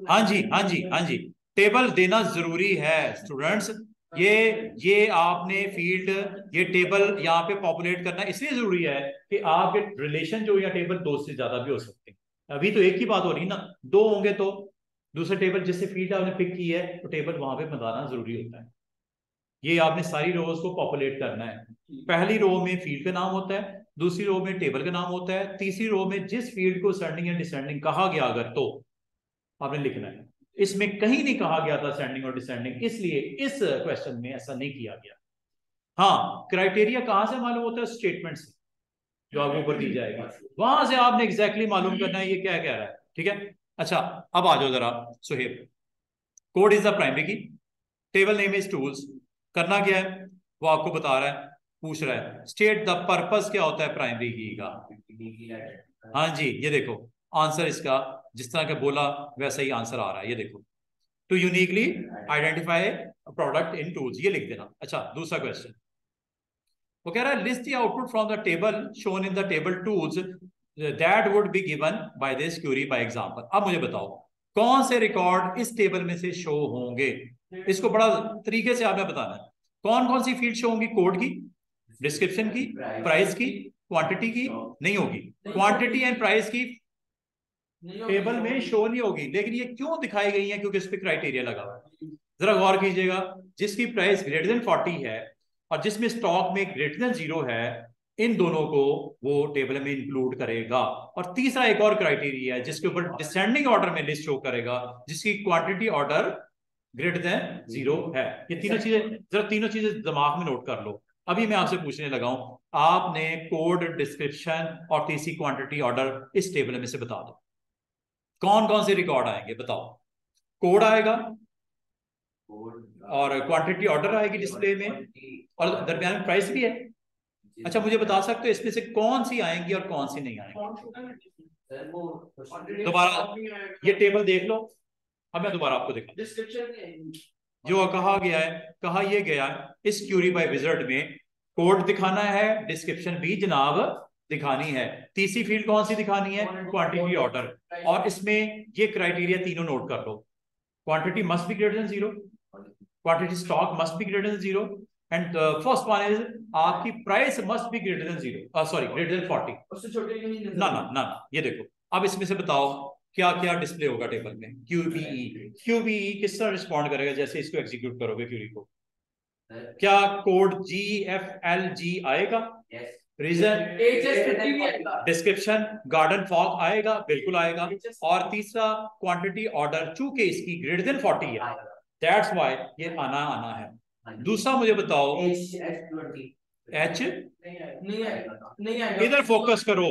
हाँ जी, हाँ जी, हाँ जी, टेबल देना जरूरी है स्टूडेंट्स। ये आपने फील्ड, ये टेबल यहाँ पे पॉपुलेट करना इसलिए जरूरी है कि आपके रिलेशन जो या टेबल दो से ज्यादा भी हो सकते हैं। अभी तो एक की बात हो रही है ना, दो होंगे तो दूसरे टेबल जिससे फील्ड आपने पिक की है तो टेबल वहां पे बताना जरूरी होता है। ये आपने सारी रोज को पॉपुलेट करना है। पहली रो में फील्ड का नाम होता है, दूसरी रो में टेबल का नाम होता है, तीसरी रो में जिस फील्ड को सेंडिंग या डिसेंडिंग कहा गया अगर तो आपने लिखना है। इसमें कहीं नहीं कहा गया था सेंडिंग और डिसेंडिंग, इसलिए इस क्वेश्चन में ऐसा नहीं किया गया। हाँ, क्राइटेरिया कहां से मालूम होता है? स्टेटमेंट से जो आपको ऊपर दी जाएगी, वहां से आपने एग्जैक्टली मालूम करना है ये क्या कह रहा है। ठीक है, अच्छा अब आ जाओ जरा Suhaib. Code is the primary की, टेबल नेम इज टूल्स। करना क्या है वो आपको बता रहा है, पूछ रहा है स्टेट द पर्पस क्या होता है प्राइमरी की का। हाँ जी, ये देखो आंसर इसका जिस तरह का बोला वैसा ही आंसर आ रहा है, ये देखो to uniquely identify product in tools, ये लिख देना। अच्छा दूसरा क्वेश्चन वो कह रहा है list the output from the table shown in the table tools that would be given by this query by example. अब मुझे बताओ कौन से रिकॉर्ड इस टेबल में से शो होंगे। इसको बड़ा तरीके से आपने बताना है कौन कौन सी फील्ड शो होंगी। कोड की, डिस्क्रिप्शन की, प्राइस की, क्वांटिटी की नहीं होगी। क्वांटिटी एंड प्राइस की टेबल में शो नहीं होगी, लेकिन ये क्यों दिखाई गई है? क्योंकि इस पे क्राइटेरिया लगा हुआ है। जरा गौर कीजिएगा, जिसकी प्राइस ग्रेटर देन 40 है और जिसमें स्टॉक में ग्रेटर देन 0 है, इन दोनों को वो टेबल में इंक्लूड करेगा। और तीसरा एक और क्राइटेरिया है जिसके ऊपर डिसेंडिंग ऑर्डर में लिस्ट शो करेगा, जिसकी क्वांटिटी ऑर्डर ग्रेटर देन 0 है। ये तीनों चीजें, जरा तीनों चीजें दिमाग में नोट कर लो। अभी मैं आपसे पूछने लगा हूं, आपने कोड, डिस्क्रिप्शन और तीसरी क्वांटिटी ऑर्डर इस टेबल में से बता दो कौन कौन से रिकॉर्ड आएंगे। बताओ, कोड आएगा और क्वांटिटी ऑर्डर आएगी डिस्प्ले में और दरमियान में प्राइस भी है। अच्छा मुझे बता सकते हो इसमें से कौन सी आएंगी और कौन सी नहीं आएंगी? दोबारा ये टेबल देख लो। अब मैं दोबारा आपको दिखा, जो कहा गया है, कहा यह गया इस क्यूरी बाय विजार्ड में कोड दिखाना है, डिस्क्रिप्शन भी जनाब दिखानी है, तीसरी फील्ड कौन सी दिखानी है? Quantity order. और इसमें ये क्राइटेरिया तीनों नोट कर लो, quantity must be greater than 0, quantity stock must be greater than 0 and first one is आपकी price must be greater than 0, sorry greater than 40। उससे छोटे ना ना ना ना। ये देखो अब इसमें से बताओ क्या क्या डिस्प्ले होगा टेबल में। क्यूबीई, क्यूबीई किस तरह रिस्पॉन्ड करेगा जैसे इसको एग्जीक्यूट करोगे क्यूरी को? क्या कोड GFLG आएगा? रीजन डिस्क्रिप्शन गार्डन फॉग आएगा? बिल्कुल आएगा। और तीसरा क्वांटिटी ऑर्डर, चूंकि इसकी ग्रेटर देन 40 है दैट्स व्हाई ये आना आना है। दूसरा मुझे बताओ एच, इधर फोकस करो,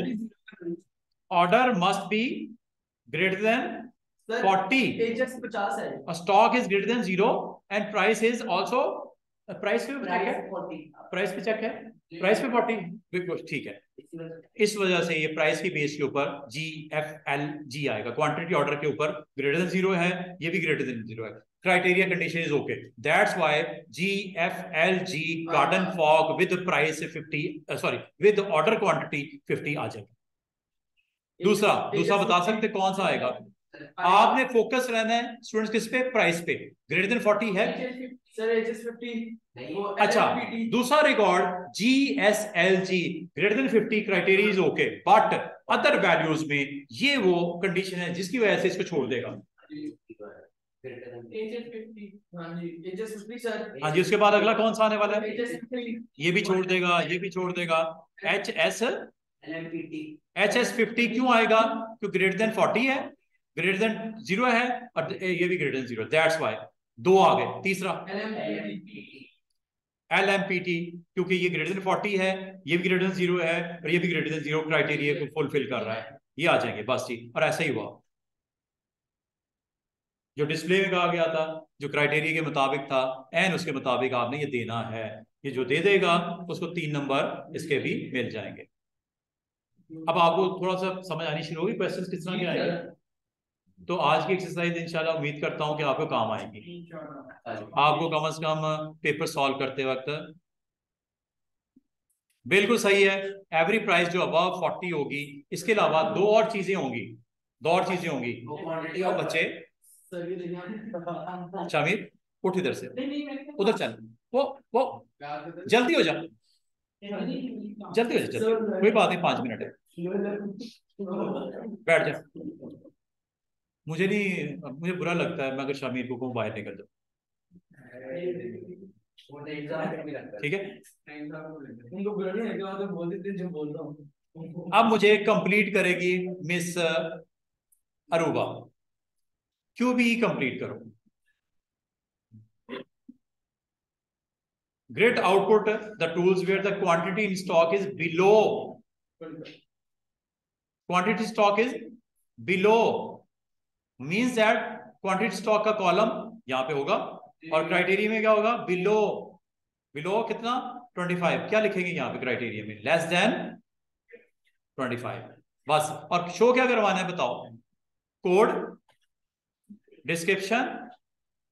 order must be greater than 40, stock is greater than 0 and price is also, price पे चेक है, प्राइस पे चेक है, प्राइस पे 40, ठीक है। इस वजह से ये प्राइस की बेस के ऊपर GFLG आएगा, क्वांटिटी ऑर्डर के ऊपर ग्रेटर देन 0 है, ये भी ग्रेटर देन 0 है, criteria condition is okay, that's why GFLG garden fog with price 50, sorry with order quantity 50 आ जाएगा। दूसरा बता सकते कौन सा आएगा? आपने फोकस रहना है स्टूडेंट्स किस पे? प्राइस पे। ग्रेटर देन 40 है सर, HS50। अच्छा दूसरा record GSLG greater than 50, criteria is okay, but other values में ये वो कंडीशन है जिसकी वजह से इसको छोड़ देगा। हाँ जी, उसके बाद अगला कौन सा आने वाला है? ये भी छोड़ देगा, ये भी छोड़ देगा। HS50 क्यों आएगा? क्योंकि ग्रेटर देन 40 है, ग्रेटर देन 0 है और ये भी ग्रेटर देन 0, दैट्स व्हाई दो आ गए। तीसरा LMPT, क्योंकि ये ग्रेटर देन 40 है, ये भी ग्रेटर देन 0 है और ये भी ग्रेटर देन 0, क्राइटेरिया को फुलफिल कर रहा है, ये आ जाएंगे बस ठीक। और ऐसा ही हुआ, जो डिस्प्ले में कहा गया था, जो क्राइटेरिया के मुताबिक था एंड उसके मुताबिक आपने ये देना है, ये जो दे देगा उसको 3 नंबर इसके भी मिल जाएंगे। अब आपको थोड़ा सा समझ आनी शुरू होगी क्वेश्चंस किस तरह के आएंगे। तो आज की एक्सरसाइज इंशाल्लाह उम्मीद करता हूं कि आपको काम आएगी, आपको कम से कम पेपर सॉल्व करते वक्त बिल्कुल सही है। एवरी प्राइस जो अबव 40 होगी, इसके अलावा दो और चीजें होंगी, दो और चीजें होंगी। और बच्चे शामिर उठ इधर से, उधर चल, वो जल्दी हो जा, जल्दी हो जा, जल्दी, कोई बात नहीं, 5 मिनट है, बैठ जा। मुझे नहीं, मुझे बुरा लगता है मैं अगर शामिर को कहूँ बाहर निकल जाओ, ठीक है। उनको बुरा नहीं लगेगा तो बोल देते जो बोलता हूँ। अब मुझे कंप्लीट करेगी मिस अरूबा, क्यों भी कंप्लीट करो। Great output, the tools where the quantity in stock is below. Quantity stock is below means that quantity stock का कॉलम यहां पे होगा और क्राइटेरिया में क्या होगा, बिलो। बिलो कितना, 25। क्या लिखेंगे यहाँ पे क्राइटेरिया में, लेस देन 25 बस। और शो क्या करवाना है बताओ, कोड, डिस्क्रिप्शन,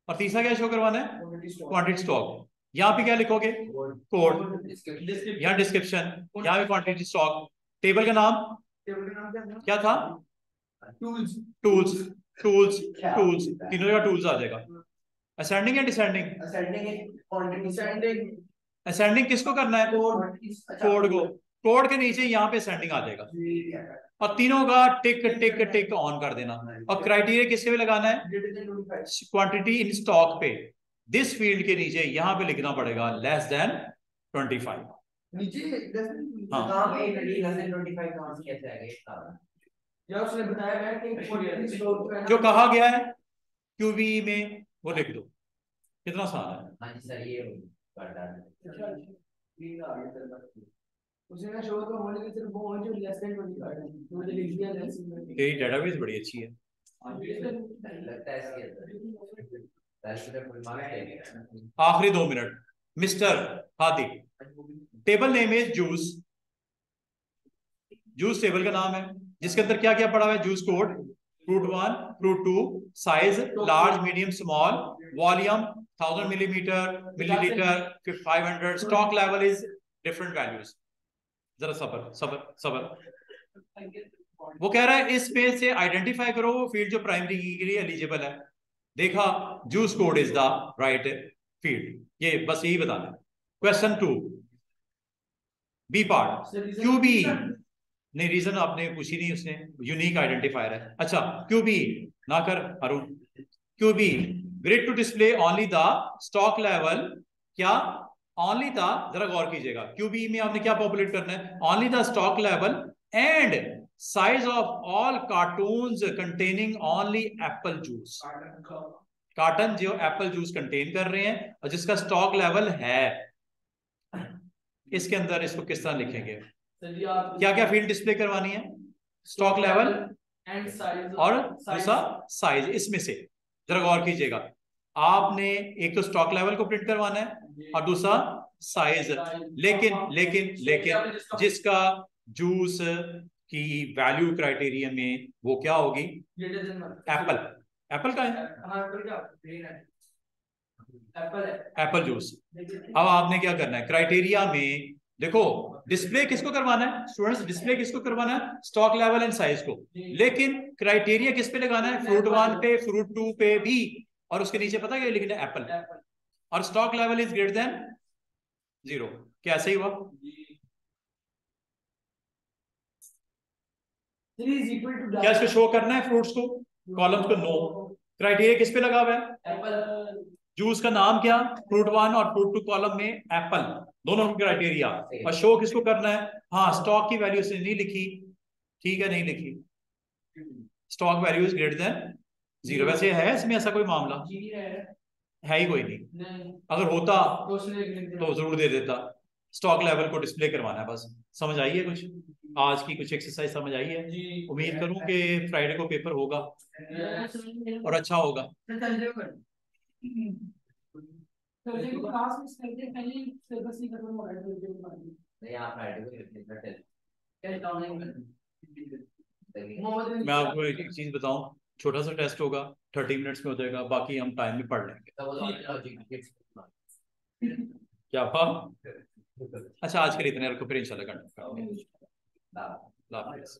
और तीसरा क्या शो करवाना है, क्वांटिटी स्टॉक। यहाँ पे क्या लिखोगे, कोड, यहाँ डिस्क्रिप्शन, यहाँ पे क्वांटिटी स्टॉक। टेबल का नाम क्या था, टूल्स, टूल्स, टूल्स, टूल्स, तीनों का टूल्स आ जाएगा। असेंडिंग या डिसेंडिंग, असेंडिंग किसको करना है, कोड को। कोड के नीचे यहाँ पे असेंडिंग आ जाएगा और तीनों का टिक टिक टिक ऑन कर देना। और क्राइटेरिया किसके पे लगाना है, क्वांटिटी इन स्टॉक पे। दिस फील्ड के नीचे यहाँ पे लिखना पड़ेगा लेस देन 25। नीचे हाँ, कहाँ पे 25 कहाँ से कैसे आएगा, या उसने बताया है कि जो कहा गया है क्यूबी में वो लिख दो, कितना आसान है। हाँ जी सर, ये उसने ना शो तो होने के सिर्फ वो जो लेस देन 25 है, मुझे लिख दिया लेस देन। तेरी डेटाबेस बड़ी अच्छी है। लगता है इसके अंदर आखिरी 2 minute, mister Hadi, table name is juice. Juice table का नाम है जिसके अंदर क्या क्या पड़ा हुआ है, juice code, fruit 1, fruit 2, size large medium small, volume 1000 millimetre, millilitre, 500, stock level is different values. जरा सबर सबर सबर, वो कह रहा है इस पेज से आइडेंटिफाई करो वो फील्ड जो प्राइमरी की के लिए एलिजिबल है। देखा, juice code is the right field, ये बस यही बताना है। Question 2 B part, Q B, नहीं रीजन आपने पूछी नहीं, उसने यूनिक आइडेंटिफायर है। अच्छा, क्यू बी ना कर Arun, Q B grid to display only the stock level, क्या ओनली द, जरा गौर कीजिएगा, क्यूबी में आपने क्या पॉपुलेट करना है, only the stock level and size of all cartoons containing only Apple juice. Carton जो एप्पल जूस कंटेन कर रहे हैं और जिसका स्टॉक लेवल है, इसके अंदर इसको किस तरह लिखेंगे, क्या क्या फील्ड डिस्प्ले करवानी है, स्टॉक लेवल एंड साइज और दूसरा साइज। इसमें से जरा गौर कीजिएगा, आपने एक तो स्टॉक लेवल को प्रिंट करवाना है और दूसरा साइज। लेकिन लेकिन लेकिन जिसका जूस की वैल्यू क्राइटेरिया में वो क्या होगी, एप्पल, एप्पल का है, एप्पल जूस। अब आपने क्या करना है, क्राइटेरिया में देखो डिस्प्ले किसको करवाना है स्टूडेंट्स, डिस्प्ले किसको करवाना है, स्टॉक लेवल एंड साइज को। लेकिन क्राइटेरिया किस पे लगाना है, फ्रूट 1 पे, फ्रूट 2 पे भी, और उसके नीचे पता क्या लिखना है, एप्पल, और stock level is greater than 0। क्या ऐसे ही हुआ, क्या इसको शो करना है फ्रूट्स को, कॉलम्स को, नो। क्राइटेरिया किस पे लगा हुआ है, एप्पल, जूस का नाम क्या, फ्रूट 1 और फ्रूट 2 कॉलम में एप्पल, दोनों क्राइटेरिया। और शो किसको करना है, हाँ स्टॉक की वैल्यू से नहीं लिखी, ठीक है नहीं लिखी, stock value is greater than 0। वैसे है इसमें ऐसा कोई मामला, है ही कोई नहीं, अगर होता तो जरूर दे देता। स्टॉक लेवल को डिस्प्ले करवाना है बस। समझ आई है कुछ, आज की कुछ एक्सरसाइज समझ आई है। उम्मीद करूं कि फ्राइडे को पेपर होगा और अच्छा होगा। मैं आपको एक चीज बताऊं, छोटा सा टेस्ट होगा, 30 मिनट्स में हो जाएगा, बाकी हम टाइम में पढ़ लेंगे। क्या अच्छा, आज के लिए इतने रखो, फिर इंशाल्लाह कंटिन्यू करेंगे। हाँ। अल्लाह हाफिज़।